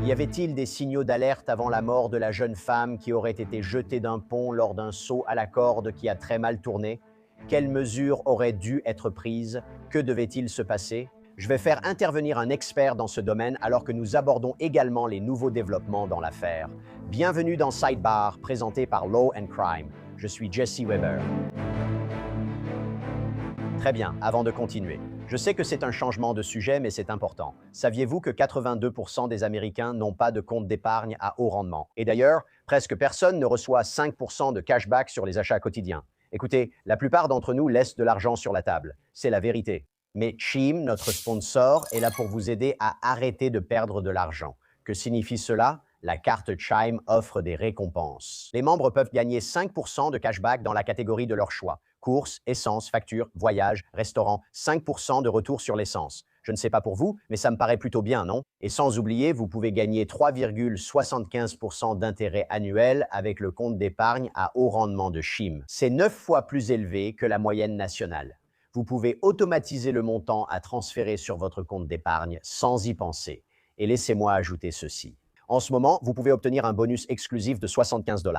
Y avait-il des signaux d'alerte avant la mort de la jeune femme qui aurait été jetée d'un pont lors d'un saut à la corde qui a très mal tourné? Quelles mesures auraient dû être prises? Que devait-il se passer? Je vais faire intervenir un expert dans ce domaine alors que nous abordons également les nouveaux développements dans l'affaire. Bienvenue dans Sidebar, présenté par Law and Crime. Je suis Jesse Weber. Très bien, avant de continuer. Je sais que c'est un changement de sujet, mais c'est important. Saviez-vous que 82% des Américains n'ont pas de compte d'épargne à haut rendement? Et d'ailleurs, presque personne ne reçoit 5% de cashback sur les achats quotidiens. Écoutez, la plupart d'entre nous laissent de l'argent sur la table. C'est la vérité. Mais Chime, notre sponsor, est là pour vous aider à arrêter de perdre de l'argent. Que signifie cela? La carte Chime offre des récompenses. Les membres peuvent gagner 5% de cashback dans la catégorie de leur choix. Courses, essence, factures, voyages, restaurants, 5% de retour sur l'essence. Je ne sais pas pour vous, mais ça me paraît plutôt bien, non? Et sans oublier, vous pouvez gagner 3,75% d'intérêt annuel avec le compte d'épargne à haut rendement de Chime. C'est 9 fois plus élevé que la moyenne nationale. Vous pouvez automatiser le montant à transférer sur votre compte d'épargne sans y penser. Et laissez-moi ajouter ceci. En ce moment, vous pouvez obtenir un bonus exclusif de 75 $,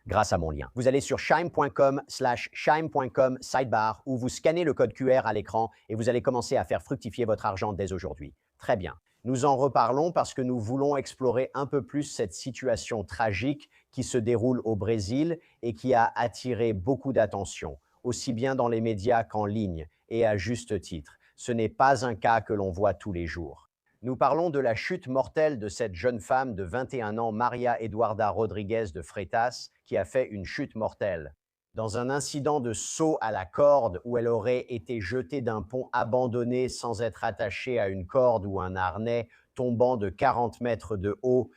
grâce à mon lien. Vous allez sur shime.com/shime.com sidebar où vous scannez le code QR à l'écran et vous allez commencer à faire fructifier votre argent dès aujourd'hui. Très bien. Nous en reparlons parce que nous voulons explorer un peu plus cette situation tragique qui se déroule au Brésil et qui a attiré beaucoup d'attention, aussi bien dans les médias qu'en ligne, et à juste titre. Ce n'est pas un cas que l'on voit tous les jours. Nous parlons de la chute mortelle de cette jeune femme de 21 ans, Maria Eduarda Rodriguez de Freitas, qui a fait une chute mortelle. Dans un incident de saut à la corde où elle aurait été jetée d'un pont abandonné sans être attachée à une corde ou un harnais, tombant de 40 mètres de haut.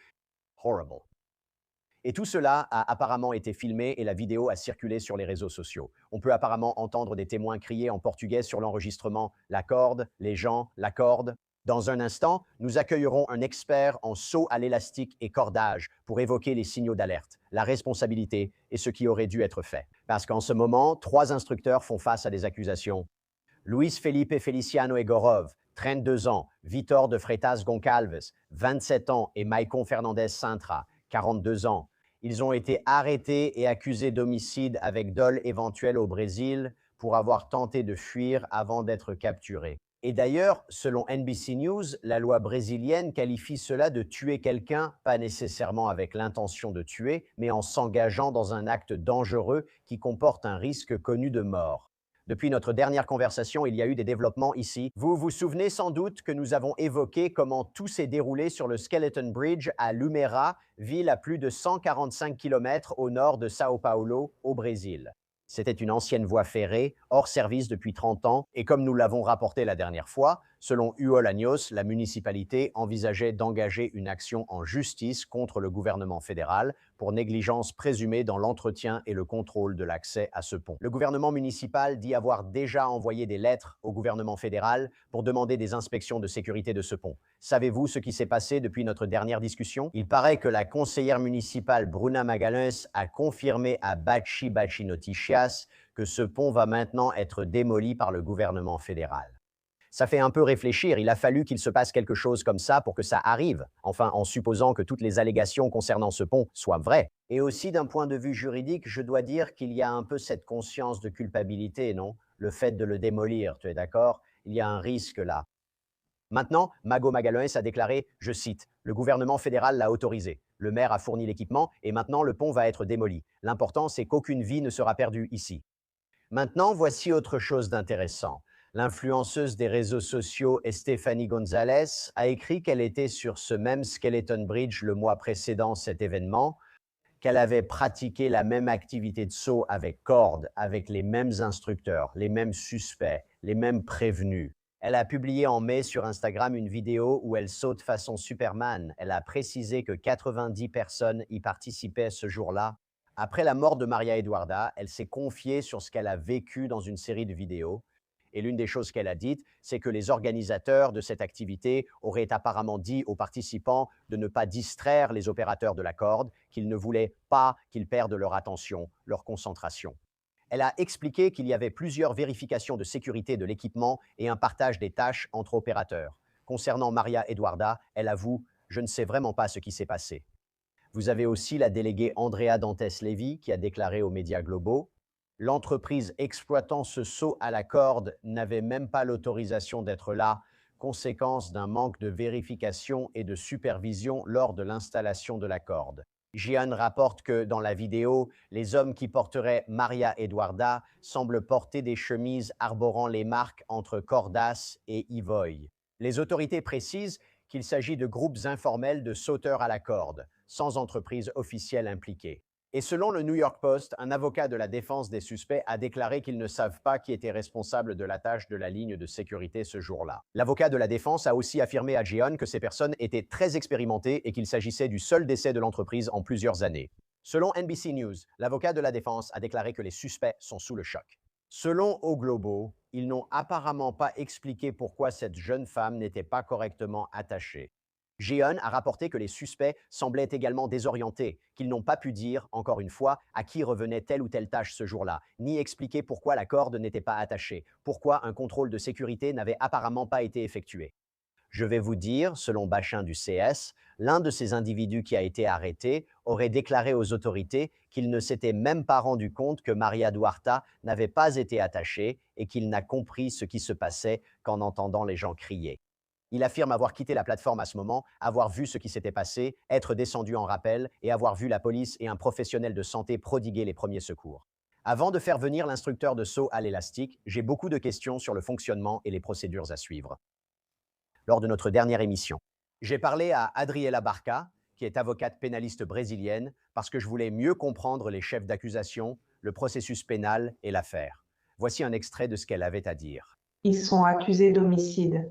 Horrible. Et tout cela a apparemment été filmé et la vidéo a circulé sur les réseaux sociaux. On peut apparemment entendre des témoins crier en portugais sur l'enregistrement « la corde, les gens, la corde ». Dans un instant, nous accueillerons un expert en saut à l'élastique et cordage pour évoquer les signaux d'alerte, la responsabilité et ce qui aurait dû être fait. Parce qu'en ce moment, 3 instructeurs font face à des accusations. Luis Felipe Feliciano Egorov, 32 ans, Vitor de Freitas Goncalves, 27 ans, et Maicon Fernandez Sintra, 42 ans. Ils ont été arrêtés et accusés d'homicide avec dol éventuel au Brésil pour avoir tenté de fuir avant d'être capturés. Et d'ailleurs, selon NBC News, la loi brésilienne qualifie cela de tuer quelqu'un, pas nécessairement avec l'intention de tuer, mais en s'engageant dans un acte dangereux qui comporte un risque connu de mort. Depuis notre dernière conversation, il y a eu des développements ici. Vous vous souvenez sans doute que nous avons évoqué comment tout s'est déroulé sur le Skeleton Bridge à Lumeira, ville à plus de 145 km au nord de Sao Paulo, au Brésil. C'était une ancienne voie ferrée, hors service depuis 30 ans, et comme nous l'avons rapporté la dernière fois, selon Hugo Lagnos, la municipalité envisageait d'engager une action en justice contre le gouvernement fédéral pour négligence présumée dans l'entretien et le contrôle de l'accès à ce pont. Le gouvernement municipal dit avoir déjà envoyé des lettres au gouvernement fédéral pour demander des inspections de sécurité de ce pont. Savez-vous ce qui s'est passé depuis notre dernière discussion? Il paraît que la conseillère municipale Bruna Magalhães a confirmé à Bachi Bachi Noticias que ce pont va maintenant être démoli par le gouvernement fédéral. Ça fait un peu réfléchir, il a fallu qu'il se passe quelque chose comme ça pour que ça arrive, enfin en supposant que toutes les allégations concernant ce pont soient vraies. Et aussi d'un point de vue juridique, je dois dire qu'il y a un peu cette conscience de culpabilité, non? Le fait de le démolir, tu es d'accord? Il y a un risque là. Maintenant, Mago Magalhães a déclaré, je cite, « Le gouvernement fédéral l'a autorisé. Le maire a fourni l'équipement et maintenant le pont va être démoli. L'important, c'est qu'aucune vie ne sera perdue ici. » Maintenant, voici autre chose d'intéressant. L'influenceuse des réseaux sociaux Estefany González a écrit qu'elle était sur ce même Skeleton Bridge le mois précédent cet événement, qu'elle avait pratiqué la même activité de saut avec corde, avec les mêmes instructeurs, les mêmes suspects, les mêmes prévenus. Elle a publié en mai sur Instagram une vidéo où elle saute façon Superman. Elle a précisé que 90 personnes y participaient ce jour-là. Après la mort de Maria Eduarda, elle s'est confiée sur ce qu'elle a vécu dans une série de vidéos. Et l'une des choses qu'elle a dites, c'est que les organisateurs de cette activité auraient apparemment dit aux participants de ne pas distraire les opérateurs de la corde, qu'ils ne voulaient pas qu'ils perdent leur attention, leur concentration. Elle a expliqué qu'il y avait plusieurs vérifications de sécurité de l'équipement et un partage des tâches entre opérateurs. Concernant Maria Eduarda, elle avoue Je ne sais vraiment pas ce qui s'est passé. Vous avez aussi la déléguée Andrea Dantes-Lévy qui a déclaré aux médias globaux: l'entreprise exploitant ce saut à la corde n'avait même pas l'autorisation d'être là, conséquence d'un manque de vérification et de supervision lors de l'installation de la corde. Gian rapporte que dans la vidéo, les hommes qui porteraient Maria Eduarda semblent porter des chemises arborant les marques entre Cordas et Ivoy. Les autorités précisent qu'il s'agit de groupes informels de sauteurs à la corde, sans entreprise officielle impliquée. Et selon le New York Post, un avocat de la défense des suspects a déclaré qu'ils ne savent pas qui était responsable de l'attache de la ligne de sécurité ce jour-là. L'avocat de la défense a aussi affirmé à Gian que ces personnes étaient très expérimentées et qu'il s'agissait du seul décès de l'entreprise en plusieurs années. Selon NBC News, l'avocat de la défense a déclaré que les suspects sont sous le choc. Selon O Globo, ils n'ont apparemment pas expliqué pourquoi cette jeune femme n'était pas correctement attachée. Gian a rapporté que les suspects semblaient également désorientés, qu'ils n'ont pas pu dire, encore une fois, à qui revenait telle ou telle tâche ce jour-là, ni expliquer pourquoi la corde n'était pas attachée, pourquoi un contrôle de sécurité n'avait apparemment pas été effectué. Je vais vous dire, selon Bachin du CS, l'un de ces individus qui a été arrêté aurait déclaré aux autorités qu'il ne s'était même pas rendu compte que Maria Duarta n'avait pas été attachée et qu'il n'a compris ce qui se passait qu'en entendant les gens crier. Il affirme avoir quitté la plateforme à ce moment, avoir vu ce qui s'était passé, être descendu en rappel et avoir vu la police et un professionnel de santé prodiguer les premiers secours. Avant de faire venir l'instructeur de saut à l'élastique, j'ai beaucoup de questions sur le fonctionnement et les procédures à suivre. Lors de notre dernière émission, j'ai parlé à Adriela Barca, qui est avocate pénaliste brésilienne, parce que je voulais mieux comprendre les chefs d'accusation, le processus pénal et l'affaire. Voici un extrait de ce qu'elle avait à dire. Ils sont accusés d'homicide.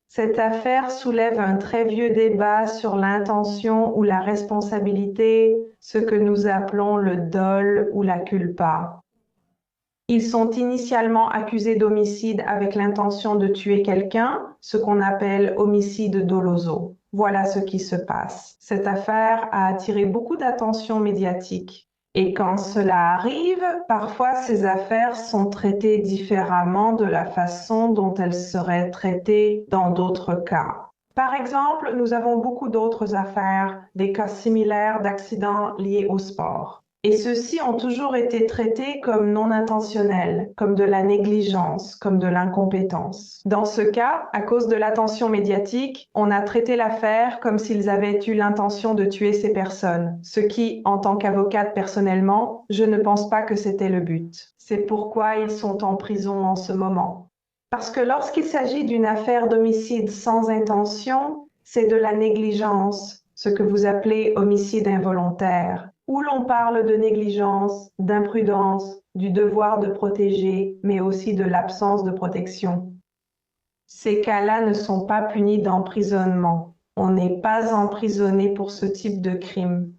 Cette affaire soulève un très vieux débat sur l'intention ou la responsabilité, ce que nous appelons le dol ou la culpa. Ils sont initialement accusés d'homicide avec l'intention de tuer quelqu'un, ce qu'on appelle homicide doloso. Voilà ce qui se passe. Cette affaire a attiré beaucoup d'attention médiatique. Et quand cela arrive, parfois ces affaires sont traitées différemment de la façon dont elles seraient traitées dans d'autres cas. Par exemple, nous avons beaucoup d'autres affaires, des cas similaires d'accidents liés au sport. Et ceux-ci ont toujours été traités comme non intentionnels, comme de la négligence, comme de l'incompétence. Dans ce cas, à cause de l'attention médiatique, on a traité l'affaire comme s'ils avaient eu l'intention de tuer ces personnes, ce qui, en tant qu'avocate personnellement, je ne pense pas que c'était le but. C'est pourquoi ils sont en prison en ce moment. Parce que lorsqu'il s'agit d'une affaire d'homicide sans intention, c'est de la négligence, ce que vous appelez homicide involontaire, où l'on parle de négligence, d'imprudence, du devoir de protéger, mais aussi de l'absence de protection. Ces cas-là ne sont pas punis d'emprisonnement. On n'est pas emprisonné pour ce type de crime.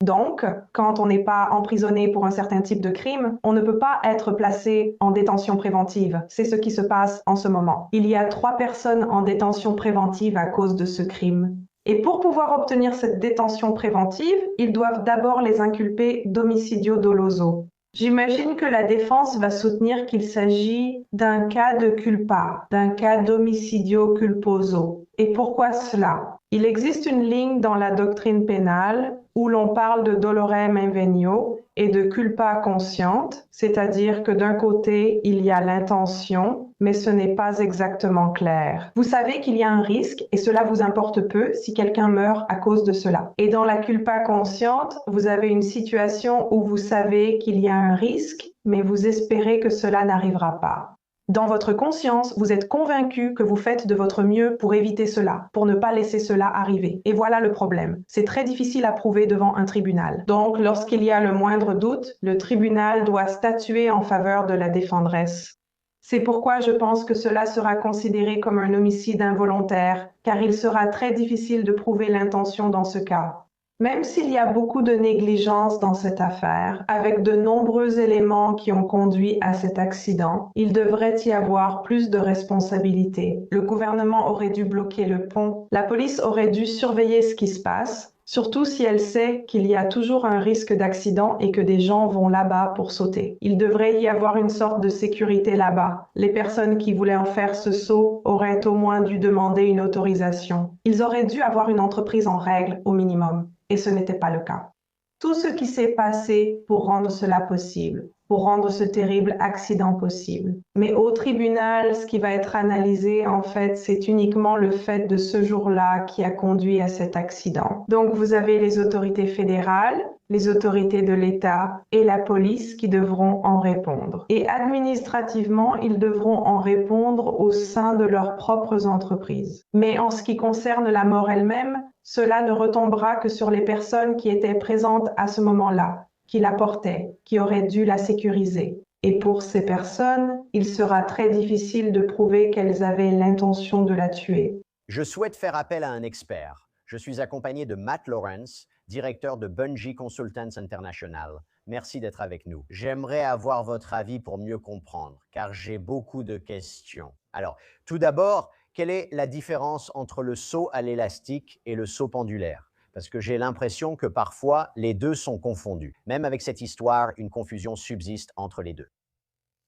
Donc, quand on n'est pas emprisonné pour un certain type de crime, on ne peut pas être placé en détention préventive. C'est ce qui se passe en ce moment. Il y a 3 personnes en détention préventive à cause de ce crime. Et pour pouvoir obtenir cette détention préventive, ils doivent d'abord les inculper d'homicidio doloso. J'imagine que la défense va soutenir qu'il s'agit d'un cas de culpa, d'un cas d'homicidio culposo. Et pourquoi cela? Il existe une ligne dans la doctrine pénale où l'on parle de dolorem invenio et de culpa consciente, c'est-à-dire que d'un côté, il y a l'intention, mais ce n'est pas exactement clair. Vous savez qu'il y a un risque et cela vous importe peu si quelqu'un meurt à cause de cela. Et dans la culpa consciente, vous avez une situation où vous savez qu'il y a un risque, mais vous espérez que cela n'arrivera pas. Dans votre conscience, vous êtes convaincu que vous faites de votre mieux pour éviter cela, pour ne pas laisser cela arriver. Et voilà le problème. C'est très difficile à prouver devant un tribunal. Donc, lorsqu'il y a le moindre doute, le tribunal doit statuer en faveur de la défenderesse. C'est pourquoi je pense que cela sera considéré comme un homicide involontaire, car il sera très difficile de prouver l'intention dans ce cas. Même s'il y a beaucoup de négligence dans cette affaire, avec de nombreux éléments qui ont conduit à cet accident, il devrait y avoir plus de responsabilités. Le gouvernement aurait dû bloquer le pont, la police aurait dû surveiller ce qui se passe, surtout si elle sait qu'il y a toujours un risque d'accident et que des gens vont là-bas pour sauter. Il devrait y avoir une sorte de sécurité là-bas. Les personnes qui voulaient en faire ce saut auraient au moins dû demander une autorisation. Ils auraient dû avoir une entreprise en règle au minimum, et ce n'était pas le cas. Tout ce qui s'est passé pour rendre cela possible, pour rendre ce terrible accident possible. Mais au tribunal, ce qui va être analysé, en fait, c'est uniquement le fait de ce jour-là qui a conduit à cet accident. Donc, vous avez les autorités fédérales, les autorités de l'État et la police qui devront en répondre. Et administrativement, ils devront en répondre au sein de leurs propres entreprises. Mais en ce qui concerne la mort elle-même, cela ne retombera que sur les personnes qui étaient présentes à ce moment-là, qui la portaient, qui auraient dû la sécuriser. Et pour ces personnes, il sera très difficile de prouver qu'elles avaient l'intention de la tuer. Je souhaite faire appel à un expert. Je suis accompagné de Matt Lawrence, directeur de Bungie Consultants International. Merci d'être avec nous. J'aimerais avoir votre avis pour mieux comprendre, car j'ai beaucoup de questions. Alors, tout d'abord, quelle est la différence entre le saut à l'élastique et le saut pendulaire? Parce que j'ai l'impression que parfois, les deux sont confondus. Même avec cette histoire, une confusion subsiste entre les deux.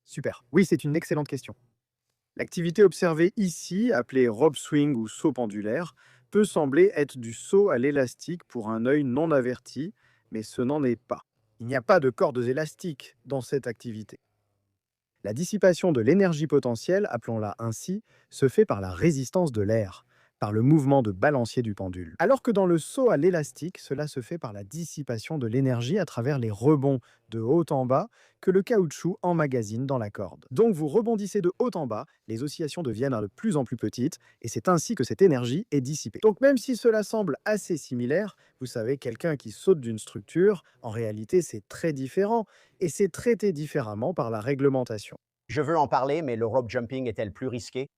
Super. Oui, c'est une excellente question. L'activité observée ici, appelée rope swing ou saut pendulaire, peut sembler être du saut à l'élastique pour un œil non averti, mais ce n'en est pas. Il n'y a pas de cordes élastiques dans cette activité. La dissipation de l'énergie potentielle, appelons-la ainsi, se fait par la résistance de l'air, par le mouvement de balancier du pendule. Alors que dans le saut à l'élastique, cela se fait par la dissipation de l'énergie à travers les rebonds de haut en bas que le caoutchouc emmagasine dans la corde. Donc vous rebondissez de haut en bas, les oscillations deviennent de plus en plus petites, et c'est ainsi que cette énergie est dissipée. Donc même si cela semble assez similaire, vous savez, quelqu'un qui saute d'une structure, en réalité c'est très différent, et c'est traité différemment par la réglementation. Je veux en parler, mais le rope jumping est-elle plus risqué?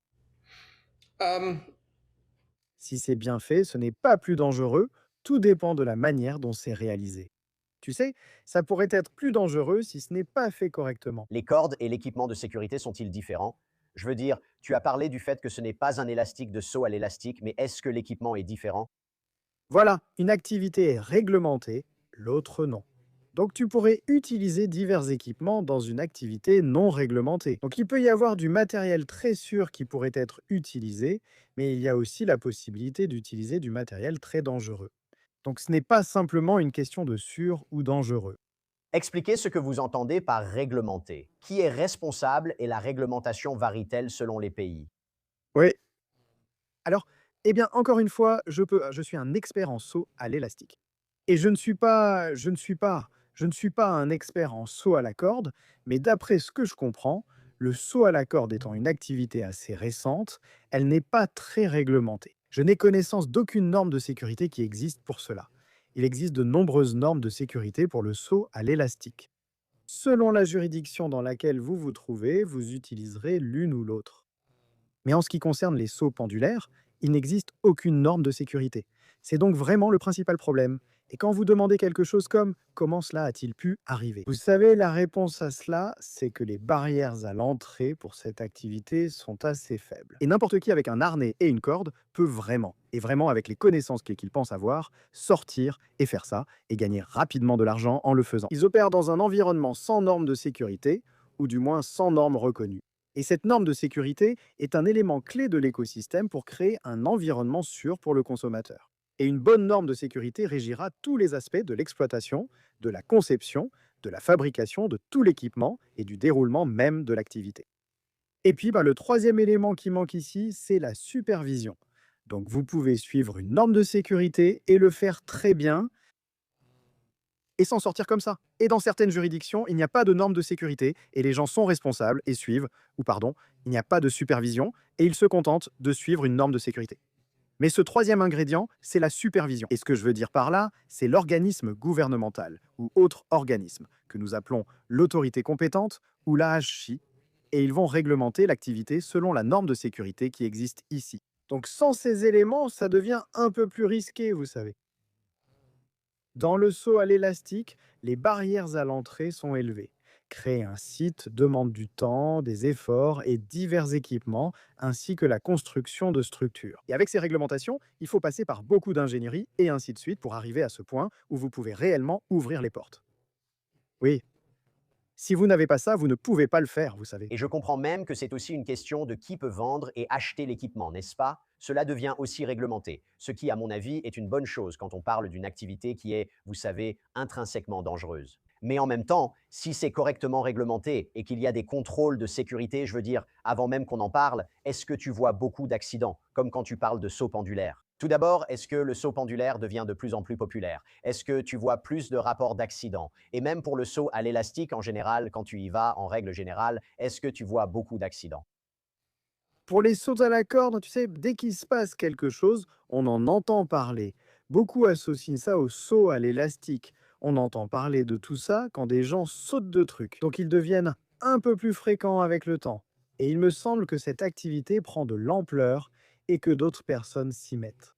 Si c'est bien fait, ce n'est pas plus dangereux, tout dépend de la manière dont c'est réalisé. Tu sais, ça pourrait être plus dangereux si ce n'est pas fait correctement. Les cordes et l'équipement de sécurité sont-ils différents? Je veux dire, tu as parlé du fait que ce n'est pas un élastique de saut à l'élastique, mais est-ce que l'équipement est différent? Voilà, une activité est réglementée, l'autre non. Donc tu pourrais utiliser divers équipements dans une activité non réglementée. Donc il peut y avoir du matériel très sûr qui pourrait être utilisé, mais il y a aussi la possibilité d'utiliser du matériel très dangereux. Donc ce n'est pas simplement une question de sûr ou dangereux. Expliquez ce que vous entendez par réglementer. Qui est responsable et la réglementation varie-t-elle selon les pays? Oui. Alors, eh bien, encore une fois, je suis un expert en saut à l'élastique. Et je ne suis pas un expert en saut à la corde, mais d'après ce que je comprends, le saut à la corde étant une activité assez récente, elle n'est pas très réglementée. Je n'ai connaissance d'aucune norme de sécurité qui existe pour cela. Il existe de nombreuses normes de sécurité pour le saut à l'élastique. Selon la juridiction dans laquelle vous vous trouvez, vous utiliserez l'une ou l'autre. Mais en ce qui concerne les sauts pendulaires, il n'existe aucune norme de sécurité. C'est donc vraiment le principal problème. Et quand vous demandez quelque chose comme «Comment cela a-t-il pu arriver?», vous savez, la réponse à cela, c'est que les barrières à l'entrée pour cette activité sont assez faibles. Et n'importe qui avec un harnais et une corde peut vraiment, et vraiment avec les connaissances qu'il pense avoir, sortir et faire ça, et gagner rapidement de l'argent en le faisant. Ils opèrent dans un environnement sans normes de sécurité, ou du moins sans normes reconnues. Et cette norme de sécurité est un élément clé de l'écosystème pour créer un environnement sûr pour le consommateur. Et une bonne norme de sécurité régira tous les aspects de l'exploitation, de la conception, de la fabrication de tout l'équipement et du déroulement même de l'activité. Et puis, le troisième élément qui manque ici, c'est la supervision. Donc, vous pouvez suivre une norme de sécurité et le faire très bien, et s'en sortir comme ça. Et dans certaines juridictions, il n'y a pas de normes de sécurité et les gens sont responsables et suivent, ou pardon, il n'y a pas de supervision et ils se contentent de suivre une norme de sécurité. Mais ce troisième ingrédient, c'est la supervision. Et ce que je veux dire par là, c'est l'organisme gouvernemental ou autre organisme que nous appelons l'autorité compétente ou l'AHI, et ils vont réglementer l'activité selon la norme de sécurité qui existe ici. Donc sans ces éléments, ça devient un peu plus risqué, vous savez. Dans le saut à l'élastique, les barrières à l'entrée sont élevées, Créer un site demande du temps, des efforts et divers équipements, ainsi que la construction de structures. Et avec ces réglementations, il faut passer par beaucoup d'ingénierie et ainsi de suite pour arriver à ce point où vous pouvez réellement ouvrir les portes. Oui, si vous n'avez pas ça, vous ne pouvez pas le faire, vous savez. Et je comprends même que c'est aussi une question de qui peut vendre et acheter l'équipement, n'est-ce pas? Cela devient aussi réglementé, ce qui, à mon avis, est une bonne chose quand on parle d'une activité qui est, vous savez, intrinsèquement dangereuse. Mais en même temps, si c'est correctement réglementé et qu'il y a des contrôles de sécurité, je veux dire, avant même qu'on en parle, est-ce que tu vois beaucoup d'accidents, comme quand tu parles de saut pendulaire? Tout d'abord, est-ce que le saut pendulaire devient de plus en plus populaire? Est-ce que tu vois plus de rapports d'accidents? Et même pour le saut à l'élastique en général, quand tu y vas, en règle générale, est-ce que tu vois beaucoup d'accidents? Pour les sauts à la corde, tu sais, dès qu'il se passe quelque chose, on en entend parler. Beaucoup associent ça au saut à l'élastique. On entend parler de tout ça quand des gens sautent de trucs. Donc ils deviennent un peu plus fréquents avec le temps. Et il me semble que cette activité prend de l'ampleur et que d'autres personnes s'y mettent.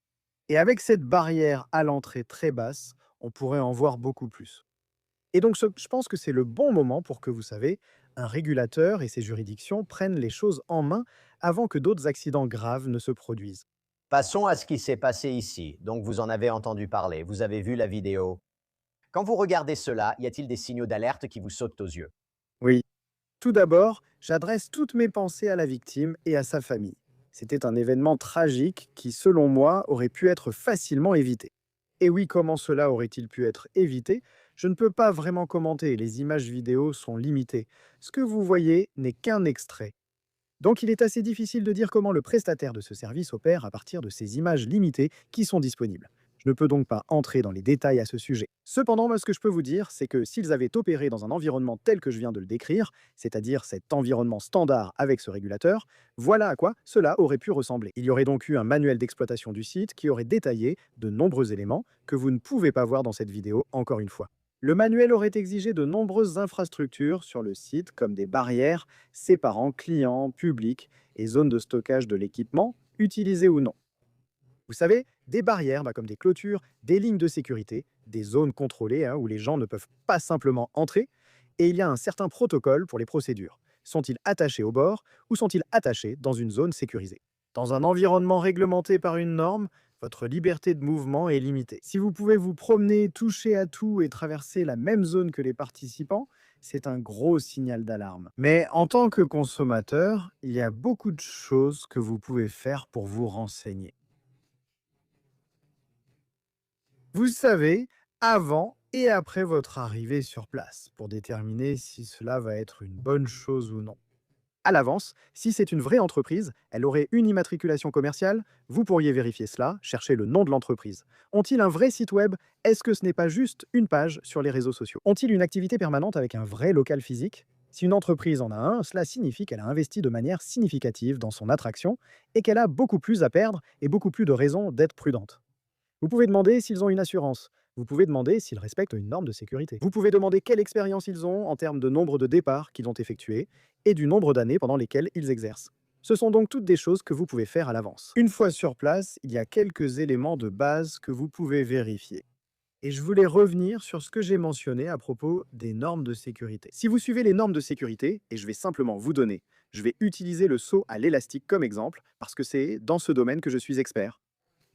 Et avec cette barrière à l'entrée très basse, on pourrait en voir beaucoup plus. Et donc je pense que c'est le bon moment pour que, vous savez, un régulateur et ses juridictions prennent les choses en main avant que d'autres accidents graves ne se produisent. Passons à ce qui s'est passé ici. Donc vous en avez entendu parler, vous avez vu la vidéo. Quand vous regardez cela, y a-t-il des signaux d'alerte qui vous sautent aux yeux? Oui. Tout d'abord, j'adresse toutes mes pensées à la victime et à sa famille. C'était un événement tragique qui, selon moi, aurait pu être facilement évité. Et oui, comment cela aurait-il pu être évité? Je ne peux pas vraiment commenter, les images vidéo sont limitées. Ce que vous voyez n'est qu'un extrait. Donc il est assez difficile de dire comment le prestataire de ce service opère à partir de ces images limitées qui sont disponibles. Je ne peux donc pas entrer dans les détails à ce sujet. Cependant, moi, ce que je peux vous dire, c'est que s'ils avaient opéré dans un environnement tel que je viens de le décrire, c'est-à-dire cet environnement standard avec ce régulateur, voilà à quoi cela aurait pu ressembler. Il y aurait donc eu un manuel d'exploitation du site qui aurait détaillé de nombreux éléments que vous ne pouvez pas voir dans cette vidéo, encore une fois. Le manuel aurait exigé de nombreuses infrastructures sur le site, comme des barrières séparant clients, publics et zones de stockage de l'équipement, utilisé ou non. Vous savez, des barrières comme des clôtures, des lignes de sécurité, des zones contrôlées où les gens ne peuvent pas simplement entrer, et il y a un certain protocole pour les procédures. Sont-ils attachés au bord ou sont-ils attachés dans une zone sécurisée? Dans un environnement réglementé par une norme, votre liberté de mouvement est limitée. Si vous pouvez vous promener, toucher à tout et traverser la même zone que les participants, c'est un gros signal d'alarme. Mais en tant que consommateur, il y a beaucoup de choses que vous pouvez faire pour vous renseigner. Vous savez, avant et après votre arrivée sur place, pour déterminer si cela va être une bonne chose ou non. À l'avance, si c'est une vraie entreprise, elle aurait une immatriculation commerciale, vous pourriez vérifier cela, chercher le nom de l'entreprise. Ont-ils un vrai site web? Est-ce que ce n'est pas juste une page sur les réseaux sociaux? Ont-ils une activité permanente avec un vrai local physique? Si une entreprise en a un, cela signifie qu'elle a investi de manière significative dans son attraction et qu'elle a beaucoup plus à perdre et beaucoup plus de raisons d'être prudente. Vous pouvez demander s'ils ont une assurance. Vous pouvez demander s'ils respectent une norme de sécurité. Vous pouvez demander quelle expérience ils ont en termes de nombre de départs qu'ils ont effectués et du nombre d'années pendant lesquelles ils exercent. Ce sont donc toutes des choses que vous pouvez faire à l'avance. Une fois sur place, il y a quelques éléments de base que vous pouvez vérifier. Et je voulais revenir sur ce que j'ai mentionné à propos des normes de sécurité. Si vous suivez les normes de sécurité, et je vais simplement vous donner, je vais utiliser le saut à l'élastique comme exemple, parce que c'est dans ce domaine que je suis expert.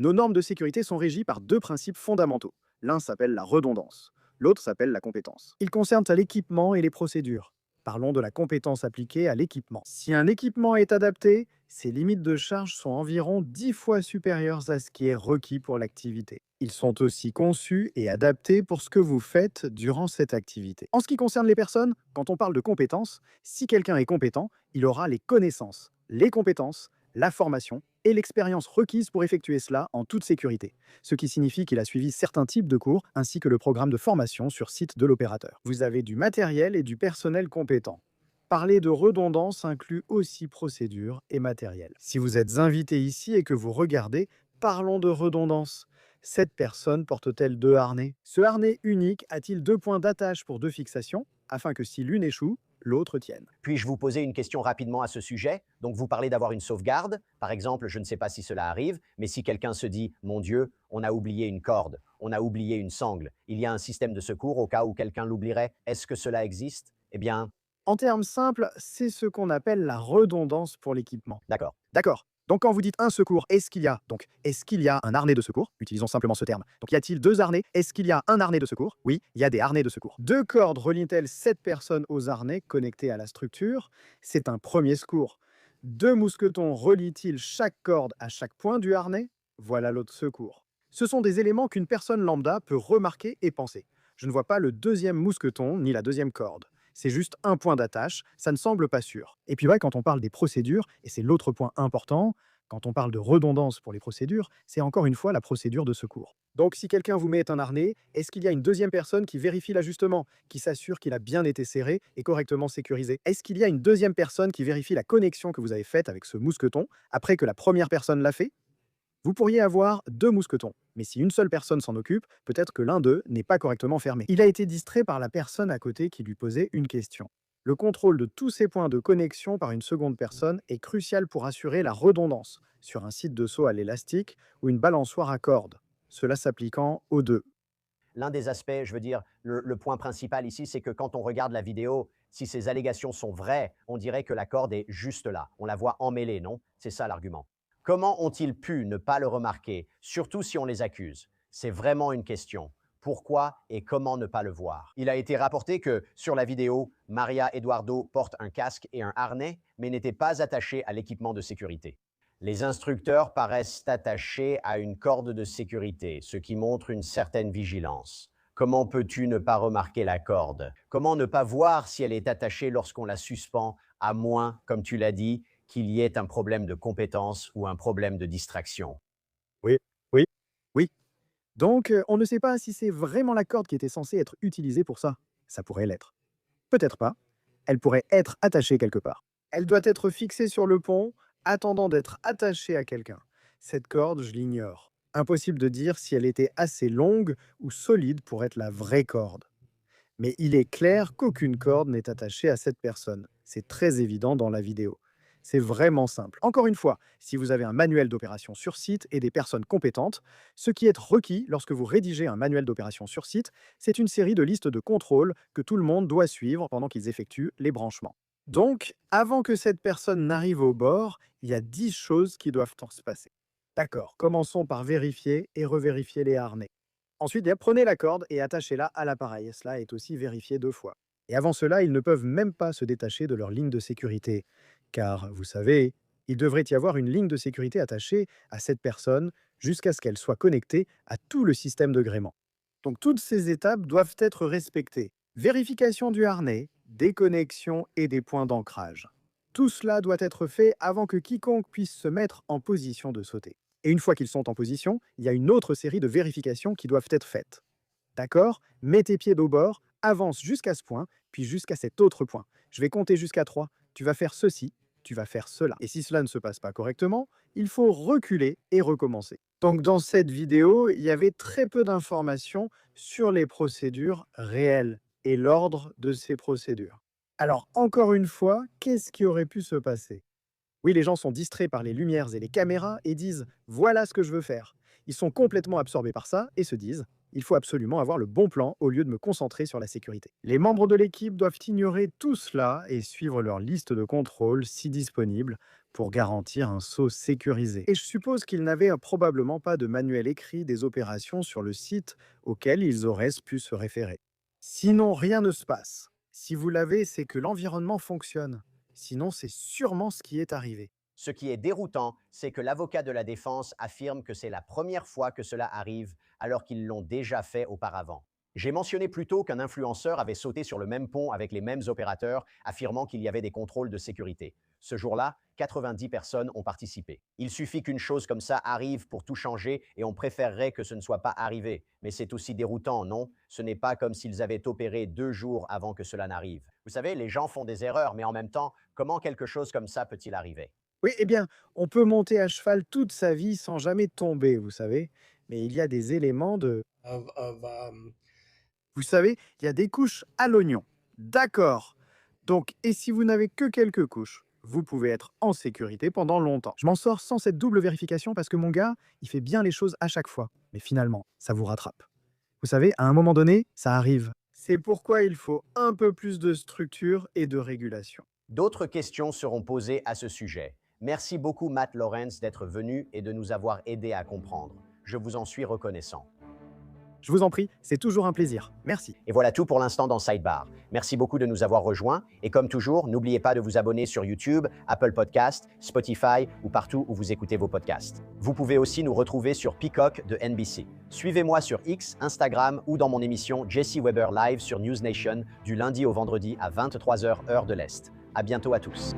Nos normes de sécurité sont régies par deux principes fondamentaux. L'un s'appelle la redondance, l'autre s'appelle la compétence. Ils concernent à l'équipement et les procédures. Parlons de la compétence appliquée à l'équipement. Si un équipement est adapté, ses limites de charge sont environ 10 fois supérieures à ce qui est requis pour l'activité. Ils sont aussi conçus et adaptés pour ce que vous faites durant cette activité. En ce qui concerne les personnes, quand on parle de compétences, si quelqu'un est compétent, il aura les connaissances, les compétences, la formation et l'expérience requise pour effectuer cela en toute sécurité, ce qui signifie qu'il a suivi certains types de cours ainsi que le programme de formation sur site de l'opérateur. Vous avez du matériel et du personnel compétent. Parler de redondance inclut aussi procédures et matériel. Si vous êtes invité ici et que vous regardez, parlons de redondance. Cette personne porte-t-elle deux harnais? Ce harnais unique a-t-il deux points d'attache pour deux fixations, afin que si l'une échoue, l'autre tienne? Puis-je vous poser une question rapidement à ce sujet? Donc, vous parlez d'avoir une sauvegarde. Par exemple, je ne sais pas si cela arrive, mais si quelqu'un se dit « Mon Dieu, on a oublié une corde, on a oublié une sangle », il y a un système de secours au cas où quelqu'un l'oublierait. Est-ce que cela existe? Eh bien, En termes simples, c'est ce qu'on appelle la redondance pour l'équipement. d'accord. D'accord. Donc quand vous dites un secours, est-ce qu'il y a un harnais de secours? Utilisons simplement ce terme. Donc y a-t-il deux harnais? Est-ce qu'il y a un harnais de secours? Oui, il y a des harnais de secours. Deux cordes relient-elles sept personnes aux harnais connectés à la structure? C'est un premier secours. Deux mousquetons relient-ils chaque corde à chaque point du harnais? Voilà l'autre secours. Ce sont des éléments qu'une personne lambda peut remarquer et penser. Je ne vois pas le deuxième mousqueton ni la deuxième corde. C'est juste un point d'attache, ça ne semble pas sûr. Et puis ouais, quand on parle des procédures, et c'est l'autre point important, quand on parle de redondance pour les procédures, c'est encore une fois la procédure de secours. Donc si quelqu'un vous met un harnais, est-ce qu'il y a une deuxième personne qui vérifie l'ajustement, qui s'assure qu'il a bien été serré et correctement sécurisé? Est-ce qu'il y a une deuxième personne qui vérifie la connexion que vous avez faite avec ce mousqueton après que la première personne l'a fait? Vous pourriez avoir deux mousquetons, mais si une seule personne s'en occupe, peut-être que l'un d'eux n'est pas correctement fermé. Il a été distrait par la personne à côté qui lui posait une question. Le contrôle de tous ces points de connexion par une seconde personne est crucial pour assurer la redondance sur un site de saut à l'élastique ou une balançoire à cordes, cela s'appliquant aux deux. L'un des aspects, je veux dire, le point principal ici, c'est que quand on regarde la vidéo, si ces allégations sont vraies, on dirait que la corde est juste là. On la voit emmêlée, non? C'est ça l'argument. Comment ont-ils pu ne pas le remarquer, surtout si on les accuse? C'est vraiment une question. Pourquoi et comment ne pas le voir? Il a été rapporté que, sur la vidéo, Maria Eduardo porte un casque et un harnais, mais n'était pas attachée à l'équipement de sécurité. Les instructeurs paraissent attachés à une corde de sécurité, ce qui montre une certaine vigilance. Comment peux-tu ne pas remarquer la corde? Comment ne pas voir si elle est attachée lorsqu'on la suspend, à moins, comme tu l'as dit, qu'il y ait un problème de compétence ou un problème de distraction? Oui, oui, oui. Donc, on ne sait pas si c'est vraiment la corde qui était censée être utilisée pour ça. Ça pourrait l'être. Peut-être pas. Elle pourrait être attachée quelque part. Elle doit être fixée sur le pont, attendant d'être attachée à quelqu'un. Cette corde, je l'ignore. Impossible de dire si elle était assez longue ou solide pour être la vraie corde. Mais il est clair qu'aucune corde n'est attachée à cette personne. C'est très évident dans la vidéo. C'est vraiment simple. Encore une fois, si vous avez un manuel d'opération sur site et des personnes compétentes, ce qui est requis lorsque vous rédigez un manuel d'opération sur site, c'est une série de listes de contrôle que tout le monde doit suivre pendant qu'ils effectuent les branchements. Donc, avant que cette personne n'arrive au bord, il y a 10 choses qui doivent se passer. D'accord, commençons par vérifier et revérifier les harnais. Ensuite, bien, prenez la corde et attachez-la à l'appareil. Cela est aussi vérifié 2 fois. Et avant cela, ils ne peuvent même pas se détacher de leur ligne de sécurité. Car, vous savez, il devrait y avoir une ligne de sécurité attachée à cette personne jusqu'à ce qu'elle soit connectée à tout le système de gréement. Donc toutes ces étapes doivent être respectées. Vérification du harnais, déconnexion et des points d'ancrage. Tout cela doit être fait avant que quiconque puisse se mettre en position de sauter. Et une fois qu'ils sont en position, il y a une autre série de vérifications qui doivent être faites. D'accord? Mets tes pieds au bord, avance jusqu'à ce point, puis jusqu'à cet autre point. Je vais compter jusqu'à 3. Tu vas faire ceci, tu vas faire cela. Et si cela ne se passe pas correctement, il faut reculer et recommencer. Donc dans cette vidéo, il y avait très peu d'informations sur les procédures réelles et l'ordre de ces procédures. Alors encore une fois, qu'est-ce qui aurait pu se passer? Oui, les gens sont distraits par les lumières et les caméras et disent voilà ce que je veux faire. Ils sont complètement absorbés par ça et se disent il faut absolument avoir le bon plan au lieu de me concentrer sur la sécurité. Les membres de l'équipe doivent ignorer tout cela et suivre leur liste de contrôle si disponible pour garantir un saut sécurisé. Et je suppose qu'ils n'avaient probablement pas de manuel écrit des opérations sur le site auquel ils auraient pu se référer. Sinon, rien ne se passe. Si vous l'avez, c'est que l'environnement fonctionne. Sinon, c'est sûrement ce qui est arrivé. Ce qui est déroutant, c'est que l'avocat de la défense affirme que c'est la première fois que cela arrive, alors qu'ils l'ont déjà fait auparavant. J'ai mentionné plus tôt qu'un influenceur avait sauté sur le même pont avec les mêmes opérateurs, affirmant qu'il y avait des contrôles de sécurité. Ce jour-là, 90 personnes ont participé. Il suffit qu'une chose comme ça arrive pour tout changer et on préférerait que ce ne soit pas arrivé. Mais c'est aussi déroutant, non? Ce n'est pas comme s'ils avaient opéré 2 jours avant que cela n'arrive. Vous savez, les gens font des erreurs, mais en même temps, comment quelque chose comme ça peut-il arriver? Oui, eh bien, on peut monter à cheval toute sa vie sans jamais tomber, vous savez. Mais il y a des éléments de... Vous savez, il y a des couches à l'oignon. D'accord. Donc, et si vous n'avez que quelques couches, vous pouvez être en sécurité pendant longtemps. Je m'en sors sans cette double vérification parce que mon gars, il fait bien les choses à chaque fois. Mais finalement, ça vous rattrape. Vous savez, à un moment donné, ça arrive. C'est pourquoi il faut un peu plus de structure et de régulation. D'autres questions seront posées à ce sujet. Merci beaucoup Matt Lawrence d'être venu et de nous avoir aidés à comprendre. Je vous en suis reconnaissant. Je vous en prie, c'est toujours un plaisir. Merci. Et voilà tout pour l'instant dans Sidebar. Merci beaucoup de nous avoir rejoints et comme toujours, n'oubliez pas de vous abonner sur YouTube, Apple Podcasts, Spotify ou partout où vous écoutez vos podcasts. Vous pouvez aussi nous retrouver sur Peacock de NBC. Suivez-moi sur X, Instagram ou dans mon émission Jesse Weber Live sur News Nation du lundi au vendredi à 23h heure de l'Est. À bientôt à tous.